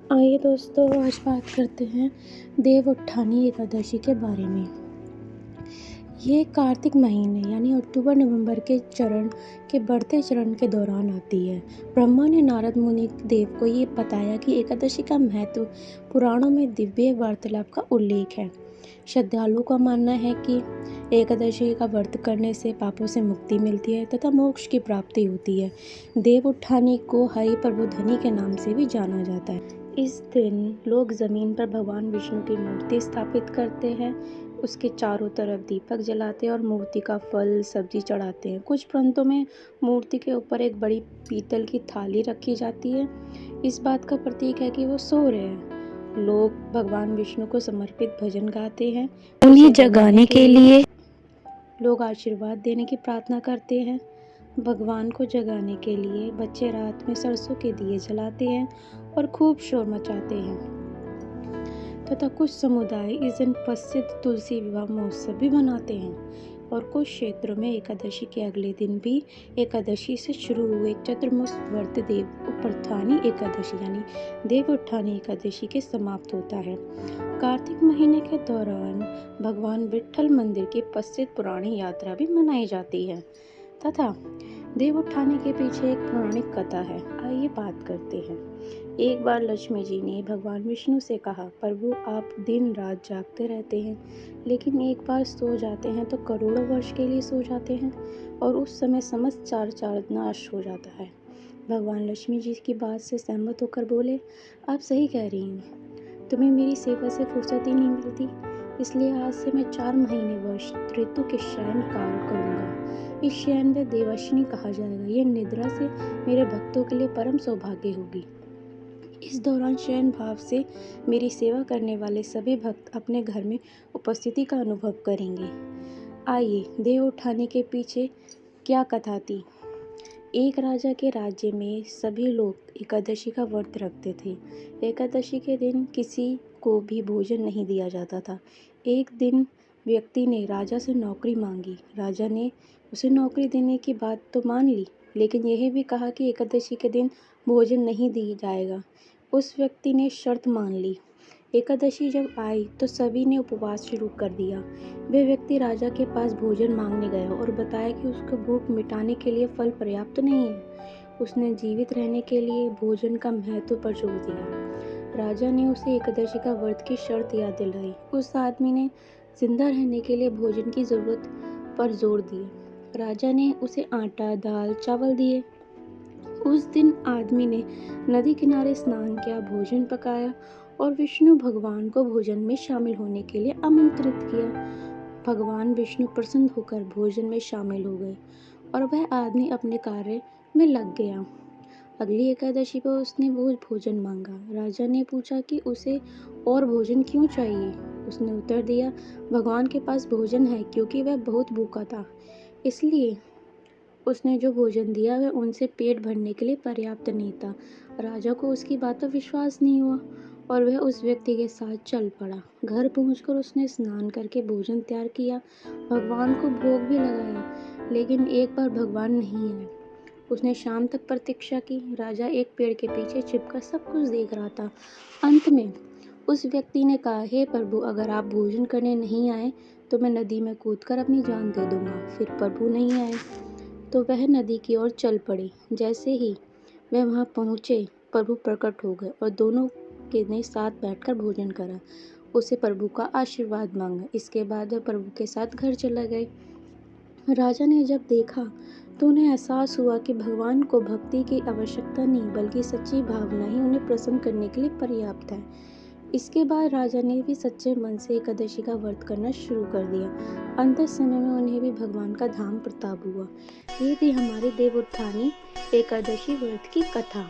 आइए दोस्तों, आज बात करते हैं देवउत्थानी एकादशी के बारे में। ये कार्तिक महीने यानी अक्टूबर नवंबर के चरण के बढ़ते चरण के दौरान आती है। ब्रह्मा ने नारद मुनि देव को ये बताया कि एकादशी का महत्व पुराणों में दिव्य वार्तालाप का उल्लेख है। श्रद्धालुओं का मानना है कि एकादशी का व्रत करने से पापों से मुक्ति मिलती है तथा मोक्ष की प्राप्ति होती है। देवउत्थानी को हरि प्रबोधनी के नाम से भी जाना जाता है। इस दिन लोग जमीन पर भगवान विष्णु की मूर्ति स्थापित करते हैं, उसके चारों तरफ दीपक जलाते हैं और मूर्ति का फल सब्जी चढ़ाते हैं। कुछ प्रांतों में मूर्ति के ऊपर एक बड़ी पीतल की थाली रखी जाती है। इस बात का प्रतीक है कि वो सो रहे हैं। लोग भगवान विष्णु को समर्पित भजन गाते हैं, उन्हें जगाने के लिए लोग आशीर्वाद देने की प्रार्थना करते हैं। भगवान को जगाने के लिए बच्चे रात में सरसों के दिए जलाते हैं और खूब शोर मचाते हैं तथा कुछ समुदाय इस दिन प्रसिद्ध तुलसी विवाह महोत्सव भी मनाते हैं और कुछ क्षेत्रों में एकादशी के अगले दिन भी एकादशी से शुरू हुए चतुर्मास व्रत देवउत्थानी एकादशी यानी देवउत्थानी एकादशी के समाप्त होता है। कार्तिक महीने के दौरान भगवान विट्ठल मंदिर की प्रसिद्ध पुरानी यात्रा भी मनाई जाती है तथा देवउत्थानी के पीछे एक पौराणिक कथा है। आइए बात करते हैं। एक बार लक्ष्मी जी ने भगवान विष्णु से कहा, प्रभु आप दिन रात जागते रहते हैं, लेकिन एक बार सो जाते हैं तो करोड़ों वर्ष के लिए सो जाते हैं और उस समय समस्त चार नाश हो जाता है। भगवान लक्ष्मी जी की बात से सहमत होकर बोले, आप सही कह रही हैं, तुम्हें मेरी सेवा से फुर्सत ही नहीं मिलती, इसलिए आज से मैं 4 महीने वर्ष ऋतु के शयन कार्य करूँगा। इस शयन में देवशनी कहा जाएगा। यह निद्रा से मेरे भक्तों के लिए परम सौभाग्य होगी। इस दौरान शयन भाव से मेरी सेवा करने वाले सभी भक्त अपने घर में उपस्थिति का अनुभव करेंगे। आइए देवउत्थानी के पीछे क्या कथा थी। एक राजा के राज्य में सभी लोग एकादशी का व्रत रखते थे। एकादशी के दिन किसी को भी भोजन नहीं दिया जाता था। एक दिन व्यक्ति ने राजा से नौकरी मांगी। राजा ने उसे नौकरी देने की बात तो मान ली, लेकिन यह भी कहा कि एकादशी के दिन भोजन नहीं दिया जाएगा। उस व्यक्ति ने शर्त मान ली। एकादशी जब आई तो सभी ने उपवास शुरू कर दिया। वह व्यक्ति राजा के पास भोजन मांगने गया और बताया कि उसको भूख मिटाने के लिए फल पर्याप्त नहीं है। उसने जीवित रहने के लिए भोजन का महत्व पर जोर दिया। राजा ने उसे एकादशी का व्रत की शर्त याद दिलाई। उस आदमी ने जिंदा रहने के लिए भोजन की जरूरत पर जोर दिया। राजा ने उसे आटा, दाल, चावल दिए। उस दिन आदमी ने नदी किनारे स्नान किया, भोजन पकाया और विष्णु भगवान को भोजन में शामिल होने के लिए आमंत्रित किया। भगवान विष्णु प्रसन्न होकर भोजन में शामिल हो गए और वह आदमी अपने कार्य में लग गया। अगली एकादशी पर उसने वो भोजन मांगा। राजा ने पूछा कि उसे और भोजन क्यों चाहिए। उसने उत्तर दिया, भगवान के पास भोजन है क्योंकि वह बहुत भूखा था, इसलिए उसने जो भोजन दिया वह उनसे पेट भरने के लिए पर्याप्त नहीं था। राजा को उसकी बात पर विश्वास नहीं हुआ और वह उस व्यक्ति के साथ चल पड़ा। घर पहुंचकर उसने स्नान करके भोजन तैयार किया, भगवान को भोग भी लगाया, लेकिन एक बार भगवान नहीं आए। उसने शाम तक प्रतीक्षा की। राजा एक पेड़ के पीछे छिपकर सब कुछ देख रहा था। अंत में उस व्यक्ति ने कहा, हे प्रभु, अगर आप भोजन करने नहीं आए तो मैं नदी में कूदकर अपनी जान दे दूंगा। फिर प्रभु नहीं आए तो वह नदी की ओर चल पड़ी। जैसे ही वह वहां पहुंचे, प्रभु प्रकट हो गए और दोनों के ने साथ बैठकर भोजन करा। उसे प्रभु का आशीर्वाद मांगा। इसके बाद वह प्रभु के साथ घर चला गए। राजा ने जब देखा तो उन्हें एहसास हुआ कि भगवान को भक्ति की आवश्यकता नहीं, बल्कि सच्ची भावना ही उन्हें प्रसन्न करने के लिए पर्याप्त है। इसके बाद राजा ने भी सच्चे मन से एकादशी का व्रत करना शुरू कर दिया। अंत समय में उन्हें भी भगवान का धाम प्रताप हुआ। ये थी हमारी देवउत्थानी एकादशी व्रत की कथा।